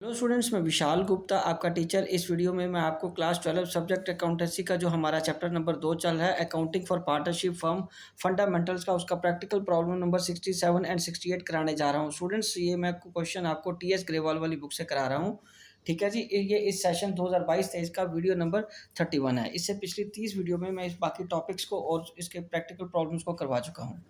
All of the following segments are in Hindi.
हेलो स्टूडेंट्स, मैं विशाल गुप्ता आपका टीचर। इस वीडियो में मैं आपको क्लास 12 सब्जेक्ट अकाउंटेंसी का जो हमारा चैप्टर नंबर 2 चल रहा है, accounting for partnership firm fundamentals का, उसका प्रैक्टिकल प्रॉब्लम नंबर 67 एंड 68 कराने जा रहा हूं। स्टूडेंट्स, ये मैं क्वेश्चन आपको टीएस ग्रेवाल वाली बुक से करा रहा हूँ। ठीक है जी। ये इस सेशन 2022-23 का वीडियो नंबर 31 है। इससे पिछली 30 वीडियो में मैं इस बाकी टॉपिक्स को और इसके प्रैक्टिकल प्रॉब्लम्स को करवा चुका हूँ।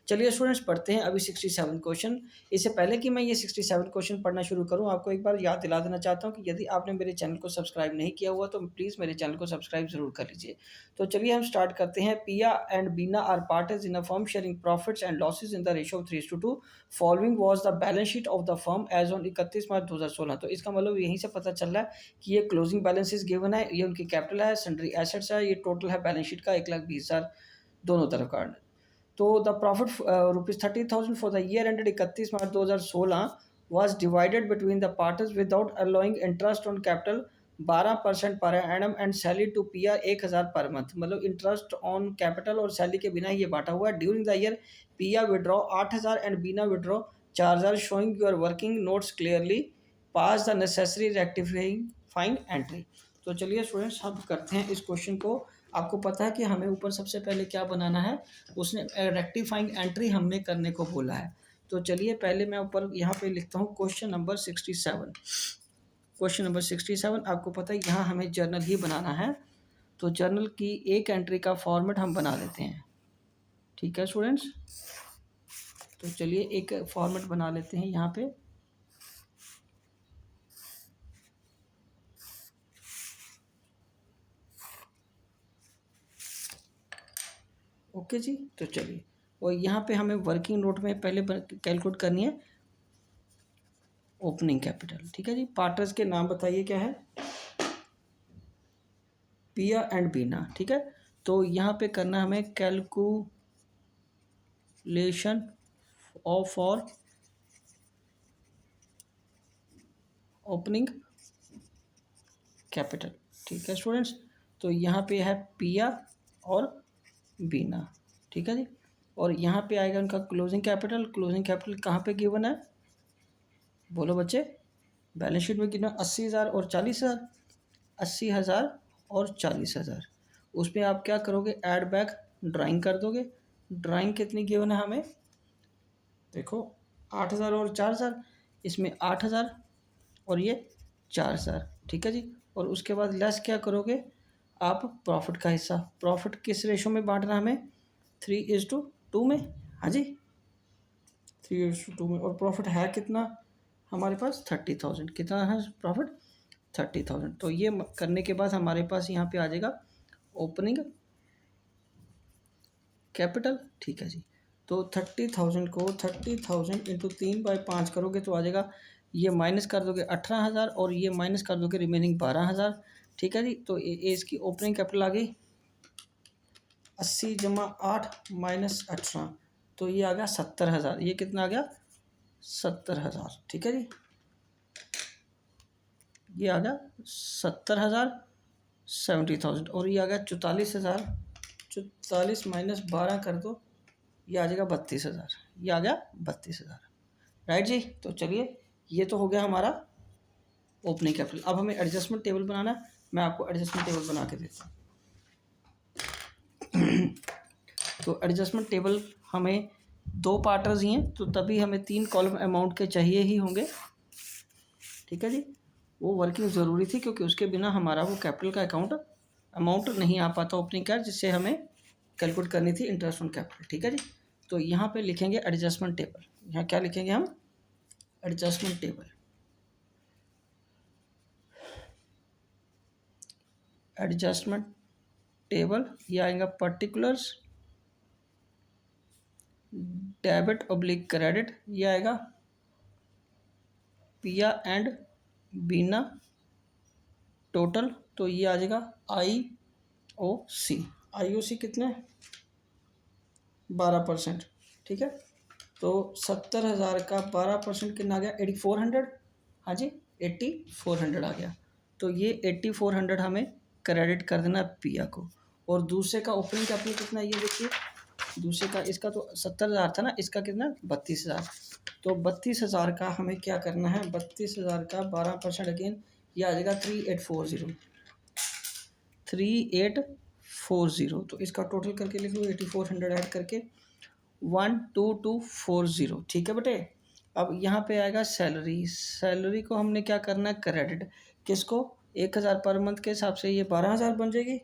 चलिए स्टूडेंट्स, पढ़ते हैं अभी 67 क्वेश्चन। इससे पहले कि मैं ये 67 क्वेश्चन पढ़ना शुरू करूं, आपको एक बार याद दिला देना चाहता हूं कि यदि आपने मेरे चैनल को सब्सक्राइब नहीं किया हुआ तो प्लीज़ मेरे चैनल को सब्सक्राइब जरूर कर लीजिए। तो चलिए हम स्टार्ट करते हैं। Piya and Bina are partners in a firm sharing profits and losses in the ratio of 3:2। Following was the balance sheet of the firm as on 31 March 2016। तो इसका मतलब यहीं से पता चल रहा है कि ये क्लोजिंग बैलेंसेस गिवन है, ये उनकी कैपिटल है, सन्ड्री एसेट्स है, ये टोटल है बैलेंस शीट का 1,20,000 दोनों तरफ का। तो the profit ₹30,000 for the year ended 31 March 2016 was divided between the parties without allowing interest on capital 12% per annum and salary to पिया 1,000 पर मंथ। मतलब इंटरेस्ट ऑन कैपिटल और सैलरी के बिना ये बांटा हुआ है। During the year Piya withdraw 8,000 and Bina withdraw 4,000, showing your working notes clearly, pass the necessary rectifying entry. तो चलिए स्टूडेंट्स, हम करते हैं इस क्वेश्चन को। आपको पता है कि हमें ऊपर सबसे पहले क्या बनाना है, उसने रेक्टिफाइंग एंट्री हमने करने को बोला है। तो चलिए पहले मैं ऊपर यहाँ पे लिखता हूँ क्वेश्चन नंबर 67। क्वेश्चन नंबर 67, आपको पता है यहाँ हमें जर्नल ही बनाना है। तो जर्नल की एक एंट्री का फॉर्मेट हम बना लेते हैं। ठीक है स्टूडेंट्स, तो चलिए एक फॉर्मेट बना लेते हैं यहाँ पे। ओके जी, तो चलिए, और यहाँ पे हमें वर्किंग नोट में पहले कैलकुलेट करनी है ओपनिंग कैपिटल। ठीक है जी। पार्टनर्स के नाम बताइए क्या है, पिया एंड बीना। ठीक है, तो यहाँ पे करना हमें calculation of for opening capital. ठीक है स्टूडेंट्स, तो यहाँ पे है पिया और बीना। ठीक है जी। और यहाँ पे आएगा उनका क्लोजिंग कैपिटल। क्लोजिंग कैपिटल कहाँ पे गिवन है, बोलो बच्चे। बैलेंस शीट में कितना, 80,000 और 40,000। 80,000 और 40,000। उसमें आप क्या करोगे, ऐड बैक ड्राइंग कर दोगे। ड्राइंग कितनी गिवन है हमें, देखो 8,000 और 4,000। इसमें 8,000 और ये 4,000। ठीक है जी। और उसके बाद लेस क्या करोगे आप, प्रॉफिट का हिस्सा। प्रॉफिट किस रेशो में बांटना हमें, 3:2 में। हाँ जी, 3:2 में। और प्रॉफिट है कितना हमारे पास, 30,000। कितना है प्रॉफिट, 30,000। तो ये करने के बाद हमारे पास यहाँ पे आ जाएगा ओपनिंग कैपिटल। ठीक है जी। तो 30,000 को 30,000 इंटू 3/5 करोगे तो आ जाएगा, ये माइनस कर दोगे 18,000 और ये माइनस कर दोगे रिमेनिंग 12,000। ठीक है जी। तो ये इसकी ओपनिंग कैपिटल आ गई 80 जमा 8 माइनस 18, तो ये आ गया 70,000। ये कितना आ गया, 70,000। ठीक है जी, ये आ गया 70,000, 70,000। और ये आ गया 44,000। 44 माइनस 12 कर दो, ये आ जाएगा 32,000। ये आ गया 32,000। राइट जी। तो चलिए, ये तो हो गया हमारा ओपनिंग कैपिटल। अब हमें एडजस्टमेंट टेबल बनाना है। मैं आपको एडजस्टमेंट टेबल बना के देता हूँ। तो एडजस्टमेंट टेबल हमें 2 पार्टर्स ही हैं, तो तभी हमें 3 कॉलम अमाउंट के चाहिए ही होंगे। ठीक है जी। वो वर्किंग ज़रूरी थी क्योंकि उसके बिना हमारा वो कैपिटल का अमाउंट नहीं आ पाता ओपनिंग का, जिससे हमें कैलकुलेट करनी थी इंटरेस्ट ऑन कैपिटल। ठीक है जी। तो यहाँ पे लिखेंगे एडजस्टमेंट टेबल। यहाँ क्या लिखेंगे हम, एडजस्टमेंट टेबल। एडजस्टमेंट टेबल ये आएगा पर्टिकुलर्स डेबिट ऑब्लिक क्रेडिट। ये आएगा पिया एंड बीना टोटल। तो ये आ जाएगा IOC। IOC कितने, 12%। ठीक है, तो 70,000 का 12% कितना आ गया, 8,400। हाँ जी, 8,400 आ गया। तो ये 8,400 हमें क्रेडिट कर देना पिया को। और दूसरे का ओपनिंग कैपिटल कितना, ये देखिए, दूसरे का, इसका तो 70,000 था ना, इसका कितना, 32,000। तो 32,000 का हमें क्या करना है, 32,000 का 12% अगेन ये आ जाएगा 3840। तो इसका टोटल करके लिख लो 8400 ऐड करके 12240। ठीक है बेटे। अब यहाँ पे आएगा सैलरी। सैलरी को हमने क्या करना है, क्रेडिट किसको, 1,000 पर मंथ के हिसाब से ये 12,000 बन जाएगी।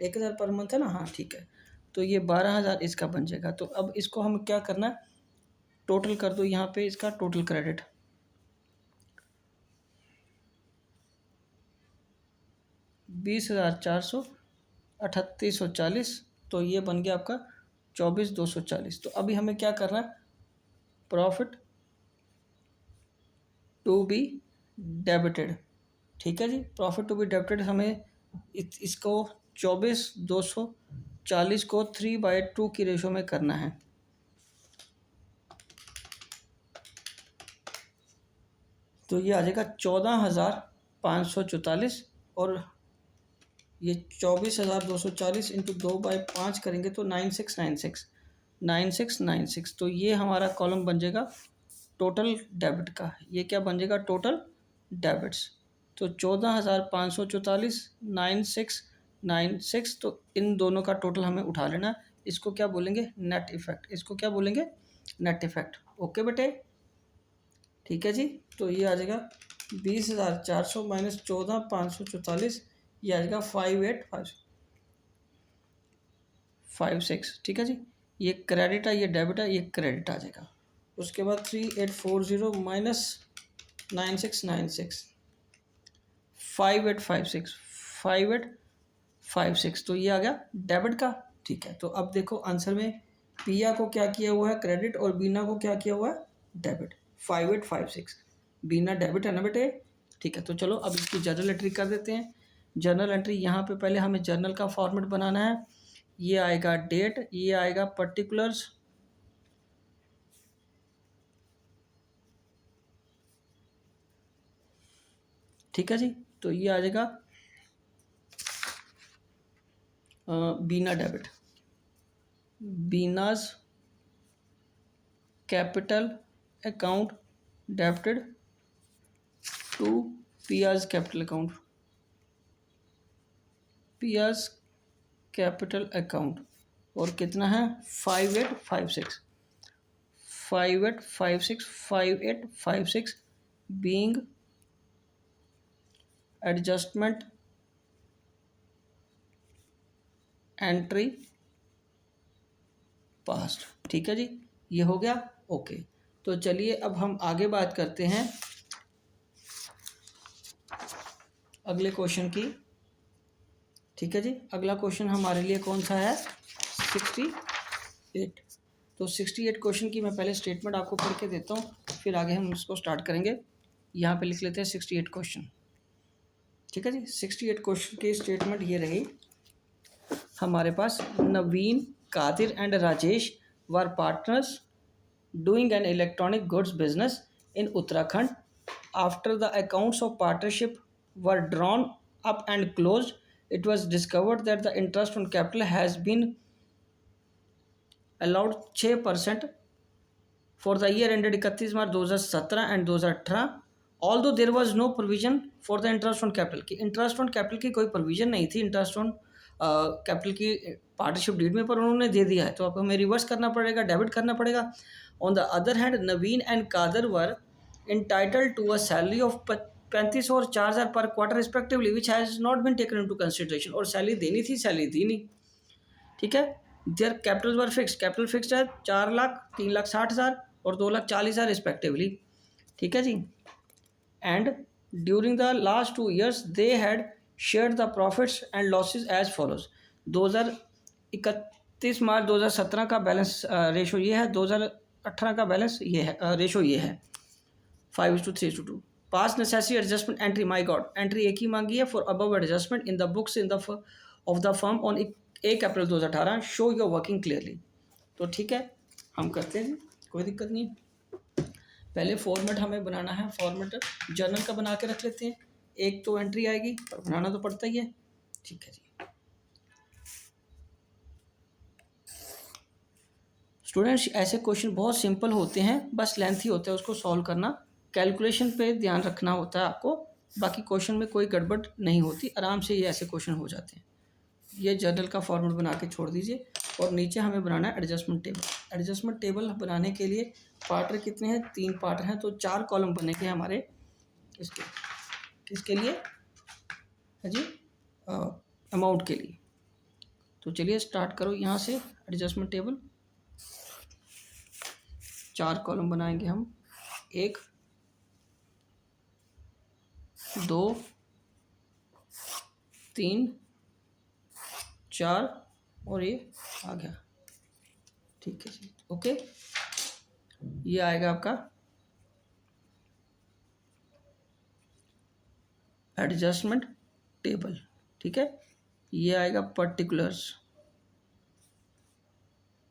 1,000 पर मंथ है ना, हाँ ठीक है। तो ये 12,000 इसका बन जाएगा। तो अब इसको हम क्या करना है, टोटल कर दो यहाँ पे इसका टोटल क्रेडिट। 20,438,40। तो ये बन गया आपका 24,240। तो अभी हमें क्या करना है, प्रॉफिट टू बी डेबिटेड। ठीक है जी, प्रॉफिट टू बी डेबिटेड हमें इसको 24,240 को 3/2 की रेशो में करना है। तो ये आ जाएगा 14,544 और ये 24,240 इंटू 2/5 करेंगे तो 9696। तो ये हमारा कॉलम बन जाएगा टोटल डेबिट का। ये क्या बन जाएगा, टोटल डेबिट्स। तो 14,544 9696। तो इन दोनों का टोटल हमें उठा लेना है। इसको क्या बोलेंगे, नेट इफेक्ट। इसको क्या बोलेंगे, नेट इफेक्ट। ओके बेटे, ठीक है जी। तो ये आ जाएगा 20,400 माइनस 14,544, ये आ जाएगा 5856। ठीक है जी, ये क्रेडिट है, ये डेबिट है, ये क्रेडिट आ जाएगा। उसके बाद 3840 माइनस 9696, 5856, 5856। तो ये आ गया डेबिट का। ठीक है, तो अब देखो आंसर में पिया को क्या किया हुआ है, क्रेडिट, और बीना को क्या किया हुआ है, डेबिट। 5856 बीना डेबिट है ना बेटे। ठीक है, तो चलो अब इसकी जर्नल एंट्री कर देते हैं। जर्नल एंट्री यहाँ पे पहले हमें जर्नल का फॉर्मेट बनाना है। ये आएगा डेट, ये आएगा पर्टिकुलर्स, ठीक है जी। तो ये आ जाएगा Bina debit, Bina's capital account debited to Piya's capital account, Piya's capital account. और कितना है, 5856, 5856, 5856 बीइंग एडजस्टमेंट एंट्री पास्ट। ठीक है जी, ये हो गया। ओके, तो चलिए अब हम आगे बात करते हैं अगले क्वेश्चन की। ठीक है जी, अगला क्वेश्चन हमारे लिए कौन सा है, 68। तो 68 क्वेश्चन की मैं पहले स्टेटमेंट आपको पढ़ के देता हूँ, फिर आगे हम इसको स्टार्ट करेंगे। यहाँ पे लिख लेते हैं 68 क्वेश्चन। ठीक है जी, 68 क्वेश्चन की स्टेटमेंट ये रही हमारे पास। Naveen, Kadir and Rajesh were partners doing an electronic goods business in Uttarakhand. After the accounts of partnership were drawn up and closed, it was discovered that the interest on capital has been allowed 6% for the year ended 31 March 2017 and 2018, although there was no provision for the interest on capital। कि इंटरेस्ट ऑन कैपिटल की कोई प्रोविजन नहीं थी इंटरेस्ट ऑन कैपिटल की पार्टनरशिप डीड में, पर उन्होंने दे दिया है तो अब हमें रिवर्स करना पड़ेगा, डेबिट करना पड़ेगा। On the other hand Naveen and Kadar were entitled to a salary of 35 और 4,000 पर quarter respectively which has not been taken into consideration. और सैलरी देनी थी, सैलरी दी नहीं। ठीक है, their capital were fix, capital fixed है 4 लाख, 3,60,000 और 2,40,000 रिस्पेक्टिवली। ठीक है जी। And during the last 2 years they had share the profits and losses as follows. 2031 मार्च 2017 का बैलेंस रेशो ये है, 2018 का बैलेंस ये है, रेशो ये है 5:3:2। पास नेसेसरी एडजस्टमेंट एंट्री, माई गॉड एंट्री एक ही मांगी है for above adjustment in the books in the of the firm on 1 April 2018, show your working clearly. तो ठीक है, हम करते हैं, कोई दिक्कत नहीं। पहले फॉर्मेट हमें बनाना है, फॉर्मेट जर्नल का बना के रख लेते हैं। एक तो एंट्री आएगी पर बनाना तो पड़ता ही है। ठीक है जी, स्टूडेंट्स ऐसे क्वेश्चन बहुत सिंपल होते हैं, बस लेंथी होता है, उसको सॉल्व करना, कैलकुलेशन पे ध्यान रखना होता है आपको। बाकी क्वेश्चन में कोई गड़बड़ नहीं होती, आराम से ये ऐसे क्वेश्चन हो जाते हैं। ये जर्नल का फॉर्मेट बना के छोड़ दीजिए और नीचे हमें बनाना है एडजस्टमेंट टेबल। एडजस्टमेंट टेबल बनाने के लिए पार्टर कितने हैं, 3 पार्टर हैं, तो 4 कॉलम बनेंगे हमारे इसके किसके लिए है जी, अमाउंट के लिए। तो चलिए स्टार्ट करो यहाँ से। एडजस्टमेंट टेबल 4 कॉलम बनाएंगे हम, 1 2 3 4 और ये आ गया। ठीक है जी, ओके। ये आएगा आपका एडजस्टमेंट टेबल। ठीक है, ये आएगा पर्टिकुलर्स।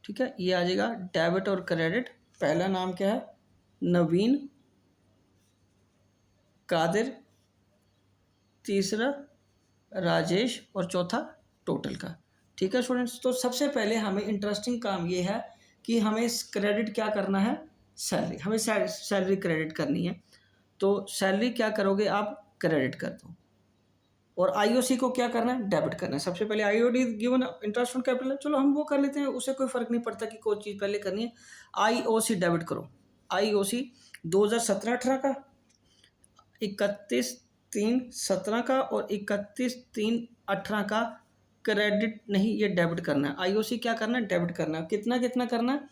ठीक है, ये आ जाएगा डेबिट और क्रेडिट। पहला नाम क्या है, नवीन, कादिर, तीसरा राजेश और चौथा टोटल का। ठीक है स्टूडेंट्स, तो सबसे पहले हमें इंटरेस्टिंग काम ये है कि हमें क्रेडिट क्या करना है, सैलरी। हमें सैलरी क्रेडिट करनी है। तो सैलरी क्या करोगे आप, क्रेडिट कर दो। और आईओसी को क्या करना है, डेबिट करना है। सबसे पहले IOD given interest on capital है, चलो हम वो कर लेते हैं, उससे कोई फर्क नहीं पड़ता कि कोई चीज़ पहले करनी है। आईओसी डेबिट करो। आईओसी 2017-18 का, 31/3/17 का और 31/3/18 का क्रेडिट नहीं, ये डेबिट करना है। आईओसी क्या करना है, डेबिट करना है। कितना कितना करना है,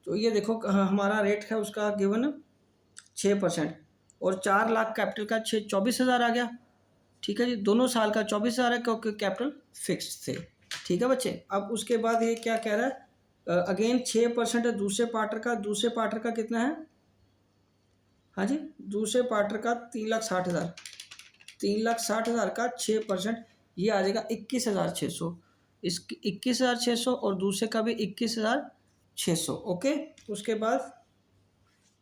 तो ये देखो हमारा रेट है उसका गिवन 6% और 4 लाख कैपिटल का 24,000 आ गया। ठीक है जी, दोनों साल का 24,000 है क्योंकि कैपिटल फिक्स थे। ठीक है बच्चे, अब उसके बाद ये क्या कह रहा है, अगेन 6% है दूसरे पार्टर का। दूसरे पार्टर का कितना है, हाँ जी, दूसरे पार्टर का 3,60,000। 3,60,000 का 6% ये आ जाएगा 21,600। इस 21,600 और दूसरे का भी 21,600। ओके, उसके बाद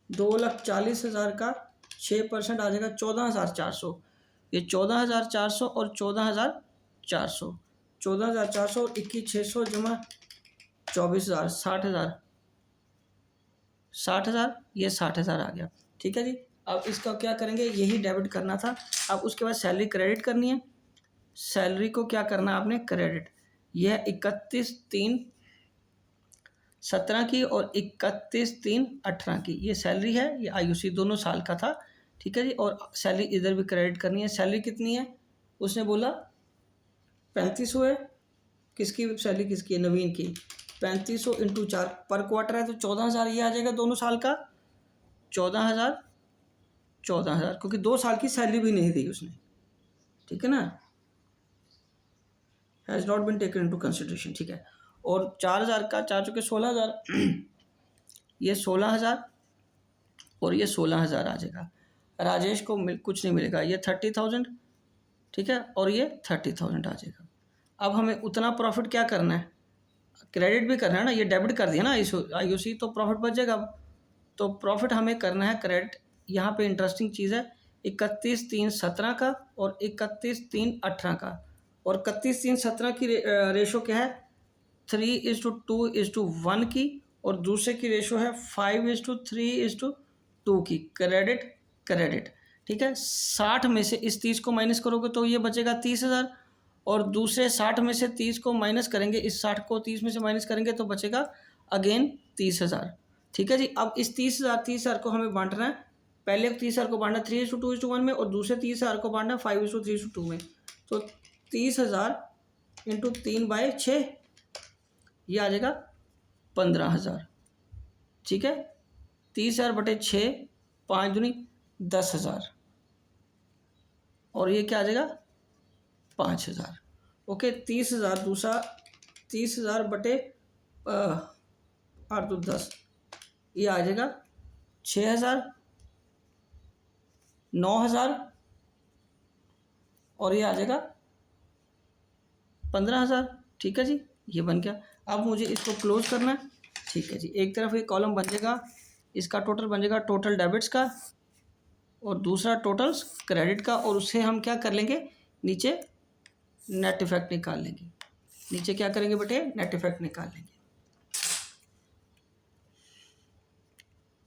2,40,000 का 6% आ जाएगा 14,400। ये 14,400 और 14,400, 14,400 और 21,600 जमा 24,000, 60,000, 60,000, ये 60,000 आ गया। ठीक है जी, अब इसका क्या करेंगे, यही डेबिट करना था। अब उसके बाद सैलरी क्रेडिट करनी है। सैलरी को क्या करना है आपने, क्रेडिट। यह 31/3/17 की और 31/3/18 की ये सैलरी है। ये आईयूसी दोनों साल का था। ठीक है जी, और सैलरी इधर भी क्रेडिट करनी है। सैलरी कितनी है, उसने बोला 3500 है। किसकी सैलरी, किसकी है, नवीन की। 3500 × 4 पर क्वार्टर है तो 14,000 ये आ जाएगा दोनों साल का। 14,000 14,000 क्योंकि 2 साल की सैलरी भी नहीं दी उसने। ठीक है ना, has not been taken into consideration. ठीक है, और 4,000 का 4 चुके 16,000 ये 16,000 और ये 16,000 आ जाएगा। राजेश को कुछ नहीं मिलेगा, ये 30,000। ठीक है, और ये 30,000 आ जाएगा। अब हमें उतना प्रॉफिट क्या करना है, क्रेडिट भी करना है ना, ये डेबिट कर दिया ना आईओसी, तो प्रॉफिट बच जाएगा। तो प्रॉफिट हमें करना है क्रेडिट। यहाँ पे इंटरेस्टिंग चीज़ है, 31/3/17 का और 31/3/18 का। और 31/3/17 की रेशो क्या है, 3:2:1 की, और दूसरे की रेशो है 5:3:2 की। Credit credit. ठीक है, 60 में से इस 30 को माइनस करोगे तो ये बचेगा 30,000, और दूसरे 60 में से 30 को माइनस करेंगे, इस 60 को 30 में से माइनस करेंगे तो बचेगा अगेन 30,000। ठीक है जी, अब इस 30,000 को हमें बांटना है। पहले 30,000 को बांटना 3:2:1 में और दूसरे 30,000 को बांटना 5:3:2 में। तो 30,000 × 3/6 ये आ जाएगा 15,000। ठीक है, 30,000 बटे 6, 5 दूनी 10,000, और ये क्या आ जाएगा 5,000। ओके, 30,000 दूसरा 30,000 बटे 8 तो 10, ये आ जाएगा 6,000, 9,000 और ये आ जाएगा 15,000। ठीक है जी, ये बन गया। अब मुझे इसको क्लोज करना है। ठीक है जी, एक तरफ ये कॉलम बन जाएगा, इसका टोटल बन जाएगा टोटल डेबिट्स का, और दूसरा टोटल्स क्रेडिट का, और उससे हम क्या कर लेंगे, नीचे नेट इफेक्ट निकाल लेंगे। नीचे क्या करेंगे बेटे, नेट इफेक्ट निकाल लेंगे।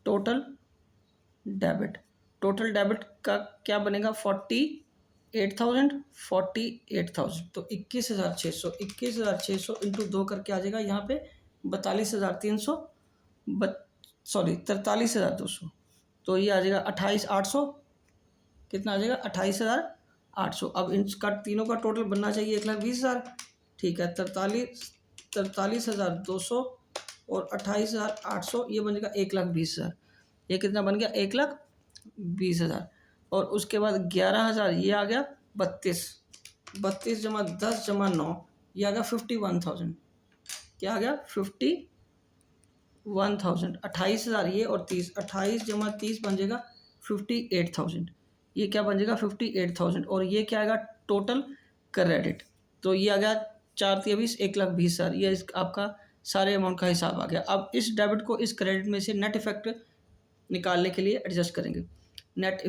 टोटल डेबिट, टोटल डेबिट का क्या बनेगा 48,000, 48,000 तो 21,600, 21,600 इंटू 2 करके आ जाएगा यहाँ पे 42,300, सॉरी 43,200, तो ये आ जाएगा 28,800, कितना आ जाएगा 28,800। अब इनका तीनों का टोटल बनना चाहिए 1,20,000, ठीक है 43,200 और 28,800, ये बन जाएगा 1,20,000। ये कितना बन गया 1,20,000। और उसके बाद 11,000 ये आ गया 32 जमा 10 जमा 9, ये आ गया 51,000। क्या आ गया 51,000। 28,000 ये और 30, 28 जमा 30 बन जाएगा 58,000। ये क्या बन जाएगा 58,000। और ये क्या आएगा टोटल क्रेडिट, तो ये आ गया 4-23 1,20,000। ये आपका सारे अमाउंट का हिसाब आ गया। अब इस डेबिट को इस क्रेडिट में से नेट इफेक्ट निकालने के लिए एडजस्ट करेंगे। नेट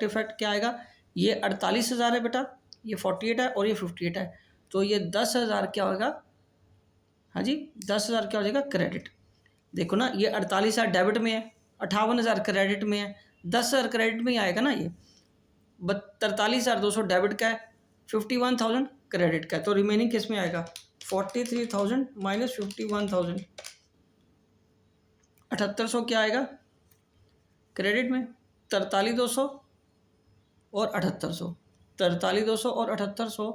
इफेक्ट क्या आएगा, ये 48,000 है बेटा, ये 48 है और ये 58 है, तो ये 10,000 क्या होगा, हाँ जी 10,000 क्या हो जाएगा क्रेडिट। देखो ना ये 48,000 डेबिट में है, 58,000 क्रेडिट में है, 10,000 क्रेडिट में ही आएगा ना। ये 43,200 डेबिट का है, 51,000 क्रेडिट का है, तो रिमेनिंग किस में आएगा 43,000 माइनस 51,000, 7,800 क्या आएगा क्रेडिट में, 43,200 और 7,800, 43,200 और 7,800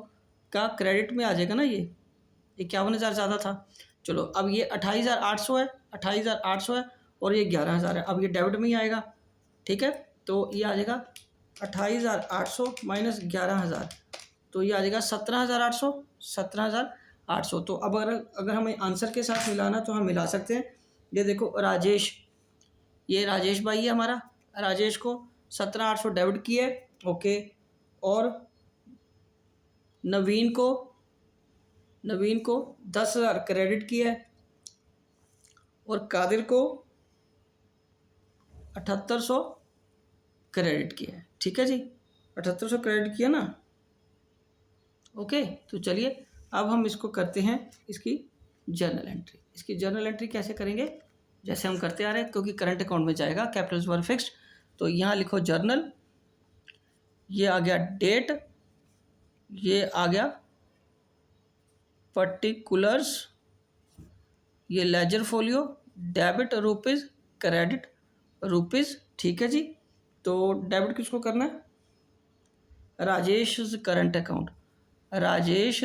का क्रेडिट में आ जाएगा ना। ये 51,000 ज़्यादा था। चलो अब ये 28,800 है, 28,800 है और ये 11,000 है, अब ये डेबिट में ही आएगा, ठीक है। तो ये आ जाएगा 28,800 माइनस 11,000, तो ये आ जाएगा 17,800, 17,800। तो अब अगर हमें आंसर के साथ मिलाना तो हम मिला सकते हैं। ये देखो राजेश, ये राजेश भाई है हमारा, राजेश को 17,800 डेबिट किए, ओके। और नवीन को 10,000 क्रेडिट किया है और कादिर को 7,800 क्रेडिट किया है, ठीक है जी 7,800 क्रेडिट किया ना, ओके। तो चलिए अब हम इसको करते हैं इसकी जर्नल एंट्री। इसकी जर्नल एंट्री कैसे करेंगे, जैसे हम करते आ रहे हैं, क्योंकि करंट अकाउंट में जाएगा, कैपिटल्स वर फिक्स्ड, तो यहाँ लिखो जर्नल, ये आ गया डेट, ये आ गया पर्टिकुलर्स, ये ledger folio, debit rupees, credit rupees, ठीक है जी। तो डेबिट किसको करना है, Rajesh current account, Rajesh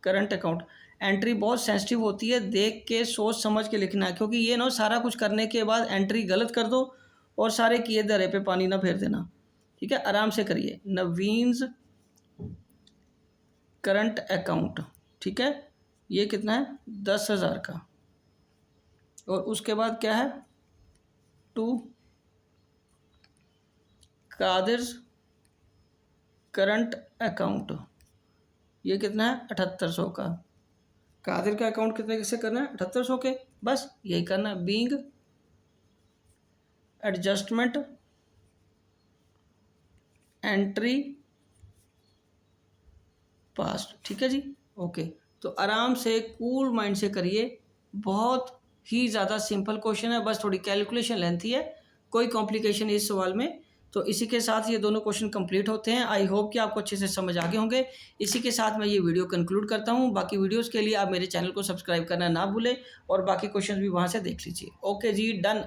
current account. Entry बहुत सेंसिटिव होती है, देख के सोच समझ के लिखना है, क्योंकि ये ना सारा कुछ करने के बाद एंट्री गलत कर दो और सारे किए दरे पे पानी ना फेर देना, ठीक है। आराम से करिए, नवीन्स करंट अकाउंट, ठीक है। ये कितना है 10,000 का, और उसके बाद क्या है टू कादिर्स करंट अकाउंट, ये कितना है 7,800 का। कादिर का अकाउंट कितने कैसे करना है 7,800 के, बस यही करना है। बीइंग एडजस्टमेंट एंट्री पास्ट, ठीक है जी, ओके। तो आराम से कूल माइंड से करिए, बहुत ही ज़्यादा सिंपल क्वेश्चन है, बस थोड़ी कैलकुलेशन लेंथी है, कोई कॉम्प्लिकेशन इस सवाल में। तो इसी के साथ ये दोनों क्वेश्चन कंप्लीट होते हैं। आई होप कि आपको अच्छे से समझ आ गए होंगे। इसी के साथ मैं ये वीडियो कंक्लूड करता हूँ। बाकी वीडियोस के लिए आप मेरे चैनल को सब्सक्राइब करना ना भूलें और बाकी क्वेश्चन भी वहाँ से देख लीजिए। ओके जी, डन।